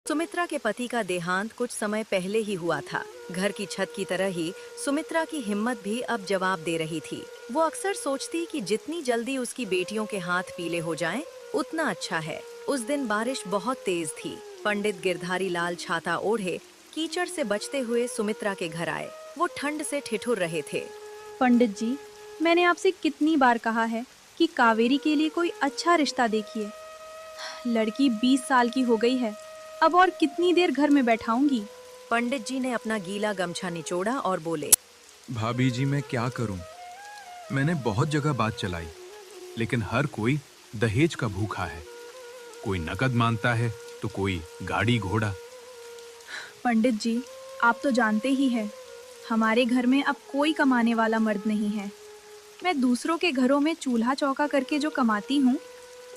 सुमित्रा के पति का देहांत कुछ समय पहले ही हुआ था। घर की छत की तरह ही सुमित्रा की हिम्मत भी अब जवाब दे रही थी। वो अक्सर सोचती कि जितनी जल्दी उसकी बेटियों के हाथ पीले हो जाएं, उतना अच्छा है। उस दिन बारिश बहुत तेज थी। पंडित गिरधारी लाल छाता ओढ़े कीचड़ से बचते हुए सुमित्रा के घर आए। वो ठंड से ठिठुर रहे थे। पंडित जी, मैंने आपसे कितनी बार कहा है कि कावेरी के लिए कोई अच्छा रिश्ता देखिए। लड़की 20 साल की हो गई है, अब और कितनी देर घर में बैठाऊंगी। पंडित जी ने अपना गीला गमछा निचोड़ा और बोले, भाभी जी मैं क्या करूं? मैंने बहुत जगह बात चलाई, लेकिन हर कोई दहेज का भूखा है। कोई नकद मांगता है तो कोई गाड़ी घोड़ा। पंडित जी, आप तो जानते ही हैं, हमारे घर में अब कोई कमाने वाला मर्द नहीं है। मैं दूसरों के घरों में चूल्हा चौका करके जो कमाती हूँ,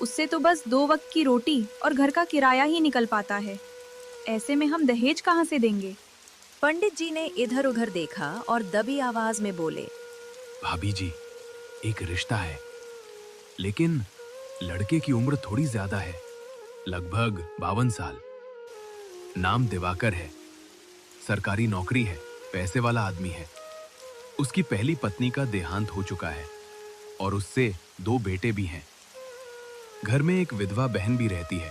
उससे तो बस 2 वक्त की रोटी और घर का किराया ही निकल पाता है। ऐसे में हम दहेज कहाँ से देंगे? पंडित जी ने इधर उधर देखा और दबी आवाज में बोले, भाभी जी, एक रिश्ता है, लेकिन लड़के की उम्र थोड़ी ज्यादा है, लगभग 52 साल। नाम दिवाकर है, सरकारी नौकरी है, पैसे वाला आदमी है। उसकी पहली पत्नी का देहांत हो चुका है और उससे 2 बेटे भी हैं। घर में एक विधवा बहन भी रहती है।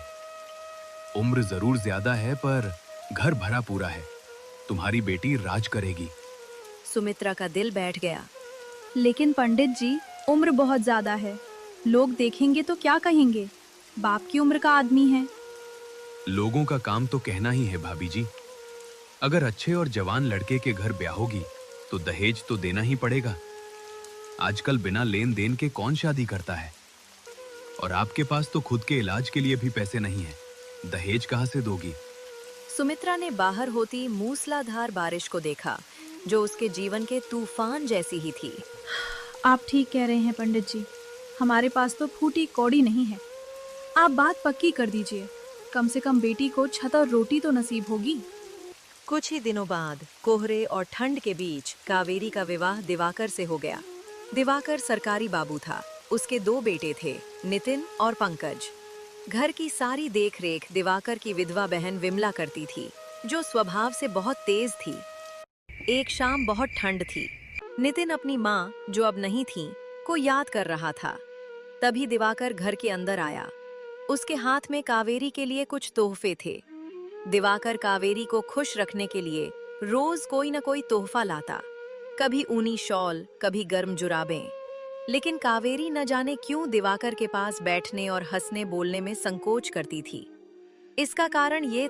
उम्र जरूर ज्यादा है पर घर भरा पूरा है। तुम्हारी बेटी राज करेगी। सुमित्रा का दिल बैठ गया। लेकिन पंडित जी, उम्र बहुत ज्यादा है। लोग देखेंगे तो क्या कहेंगे? बाप की उम्र का आदमी है। लोगों का काम तो कहना ही है भाभी जी। अगर अच्छे और जवान लड़के के घर ब्याह होगी तो दहेज तो देना ही पड़ेगा। आजकल बिना लेन देन के कौन शादी करता है? और आपके पास तो खुद के इलाज के लिए भी पैसे नहीं है, दहेज कहां से दोगी? सुमित्रा ने बाहर होती मूसलाधार बारिश को देखा, जो उसके जीवन के तूफान जैसी ही थी। आप ठीक कह रहे हैं पंडित जी, हमारे पास तो फूटी कौड़ी नहीं है। आप बात पक्की कर दीजिए, कम से कम बेटी को छत और रोटी तो नसीब होगी। कुछ ही दिनों बाद कोहरे और ठंड के बीच कावेरी का विवाह दिवाकर से हो गया। दिवाकर सरकारी बाबू था। उसके 2 बेटे थे, नितिन और पंकज। घर की सारी देखरेख दिवाकर की विधवा बहन विमला करती थी, जो स्वभाव से बहुत तेज थी। एक शाम बहुत ठंड थी। नितिन अपनी माँ, जो अब नहीं थी, को याद कर रहा था। तभी दिवाकर घर के अंदर आया। उसके हाथ में कावेरी के लिए कुछ तोहफे थे। दिवाकर कावेरी को खुश रखने के लिए रोज कोई न कोई तोहफा लाता, कभी ऊनी शॉल, कभी गर्म जुराबें। लेकिन कावेरी न जाने क्यों दिवाकर के पास बैठने और हंसने बोलने में संकोच करती थी। इसका कारण ये